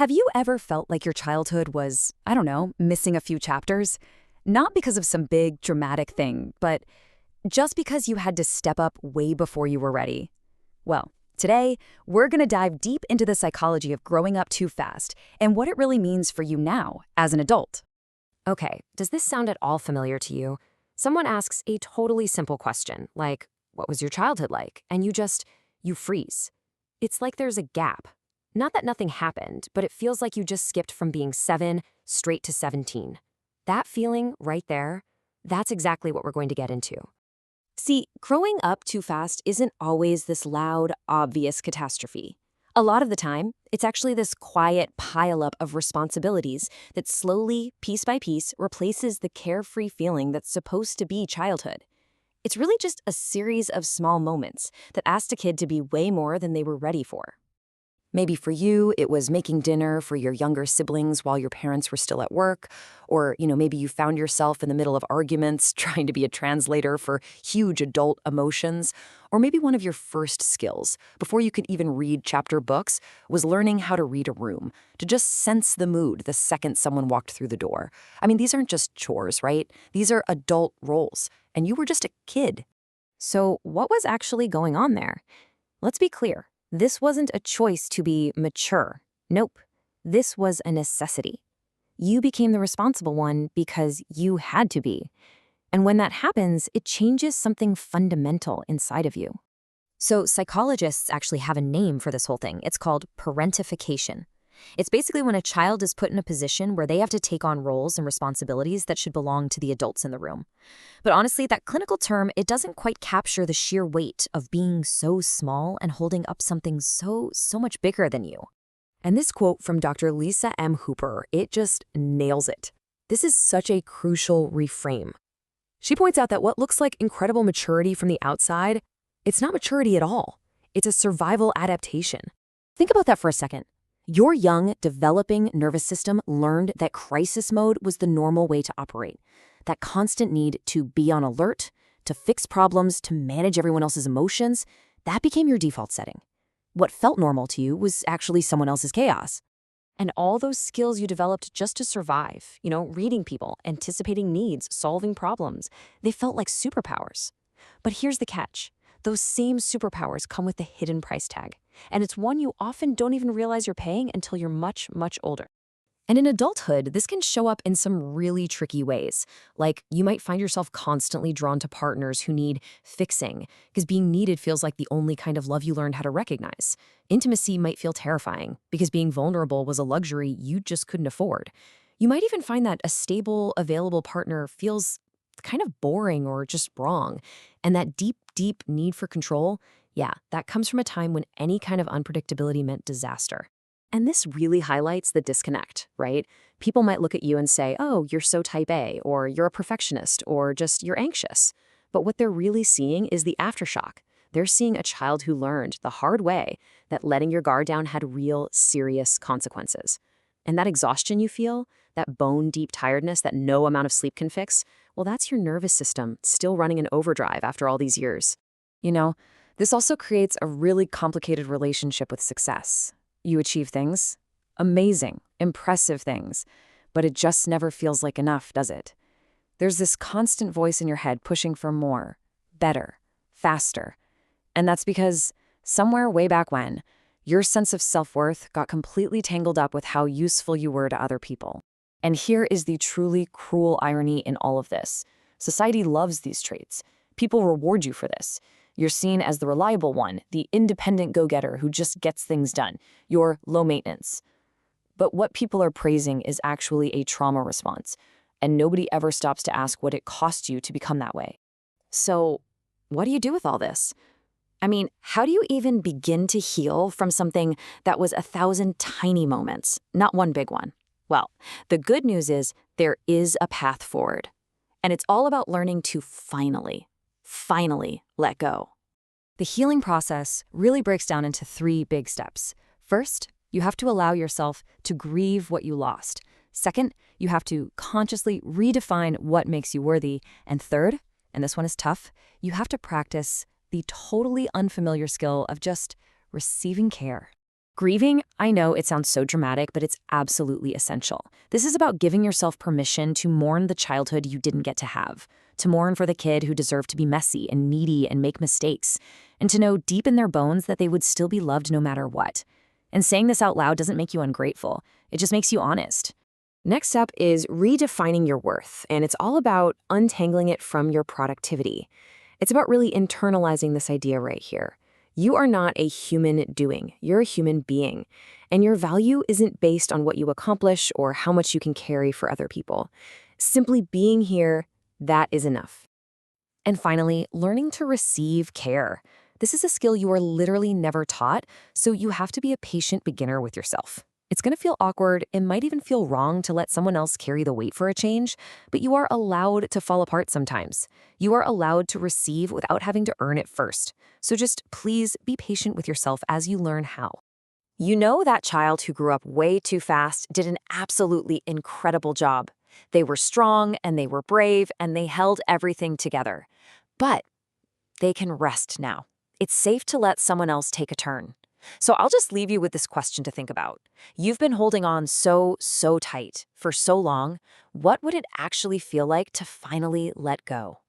Have you ever felt like your childhood was, I don't know, missing a few chapters? Not because of some big dramatic thing, but just because you had to step up way before you were ready? Well, today, we're going to dive deep into the psychology of growing up too fast and what it really means for you now as an adult. Okay, does this sound at all familiar to you? Someone asks a totally simple question, like, what was your childhood like? And you freeze. It's like there's a gap. Not that nothing happened, but it feels like you just skipped from being 7 straight to 17. That feeling right there, that's exactly what we're going to get into. See, growing up too fast isn't always this loud, obvious catastrophe. A lot of the time, it's actually this quiet pileup of responsibilities that slowly, piece by piece, replaces the carefree feeling that's supposed to be childhood. It's really just a series of small moments that asked a kid to be way more than they were ready for. Maybe for you, it was making dinner for your younger siblings while your parents were still at work, or, maybe you found yourself in the middle of arguments trying to be a translator for huge adult emotions, or maybe one of your first skills, before you could even read chapter books, was learning how to read a room, to just sense the mood the second someone walked through the door. I mean, these aren't just chores, right? These are adult roles, and you were just a kid. So what was actually going on there? Let's be clear. This wasn't a choice to be mature. Nope. This was a necessity. You became the responsible one because you had to be. And when that happens, it changes something fundamental inside of you. So psychologists actually have a name for this whole thing. It's called parentification. It's basically when a child is put in a position where they have to take on roles and responsibilities that should belong to the adults in the room. But honestly, that clinical term, it doesn't quite capture the sheer weight of being so small and holding up something so much bigger than you. And this quote from Dr. Lisa M. Hooper, it just nails it. This is such a crucial reframe. She points out that what looks like incredible maturity from the outside, it's not maturity at all. It's a survival adaptation. Think about that for a second. Your young, developing nervous system learned that crisis mode was the normal way to operate. That constant need to be on alert, to fix problems, to manage everyone else's emotions, that became your default setting. What felt normal to you was actually someone else's chaos. And all those skills you developed just to survive, reading people, anticipating needs, solving problems, they felt like superpowers. But here's the catch. Those same superpowers come with a hidden price tag. And it's one you often don't even realize you're paying until you're much older. And in adulthood, this can show up in some really tricky ways. Like you might find yourself constantly drawn to partners who need fixing, because being needed feels like the only kind of love you learned how to recognize. Intimacy might feel terrifying, because being vulnerable was a luxury you just couldn't afford. You might even find that a stable, available partner feels kind of boring or just wrong. And that deep need for control, yeah, that comes from a time when any kind of unpredictability meant disaster. And this really highlights the disconnect, right? People might look at you and say, oh, you're so type A, or you're a perfectionist, or just you're anxious. But what they're really seeing is the aftershock. They're seeing a child who learned the hard way that letting your guard down had real, serious consequences. And that exhaustion you feel, that bone-deep tiredness that no amount of sleep can fix, well, that's your nervous system still running in overdrive after all these years. This also creates a really complicated relationship with success. You achieve things, amazing, impressive things, but it just never feels like enough, does it? There's this constant voice in your head pushing for more, better, faster. And that's because somewhere way back when, your sense of self-worth got completely tangled up with how useful you were to other people. And here is the truly cruel irony in all of this. Society loves these traits. People reward you for this. You're seen as the reliable one, the independent go-getter who just gets things done. You're low maintenance. But what people are praising is actually a trauma response, and nobody ever stops to ask what it cost you to become that way. So, what do you do with all this? I mean, how do you even begin to heal from something that was 1,000 tiny moments, not one big one? Well, the good news is there is a path forward. And it's all about learning to finally let go. The healing process really breaks down into 3 big steps. First, you have to allow yourself to grieve what you lost. Second, you have to consciously redefine what makes you worthy. And third, and this one is tough, you have to practice the totally unfamiliar skill of just receiving care. Grieving, I know it sounds so dramatic, but it's absolutely essential. This is about giving yourself permission to mourn the childhood you didn't get to have, to mourn for the kid who deserved to be messy and needy and make mistakes, and to know deep in their bones that they would still be loved no matter what. And saying this out loud doesn't make you ungrateful. It just makes you honest. Next up is redefining your worth, and it's all about untangling it from your productivity. It's about really internalizing this idea right here. You are not a human doing, you're a human being, and your value isn't based on what you accomplish or how much you can carry for other people. Simply being here, that is enough. And finally, learning to receive care. This is a skill you are literally never taught, so you have to be a patient beginner with yourself. It's going to feel awkward, it might even feel wrong to let someone else carry the weight for a change, but you are allowed to fall apart sometimes. You are allowed to receive without having to earn it first. So just please be patient with yourself as you learn how. You know that child who grew up way too fast did an absolutely incredible job. They were strong and they were brave and they held everything together. But they can rest now. It's safe to let someone else take a turn. So I'll just leave you with this question to think about. You've been holding on so tight for so long. What would it actually feel like to finally let go?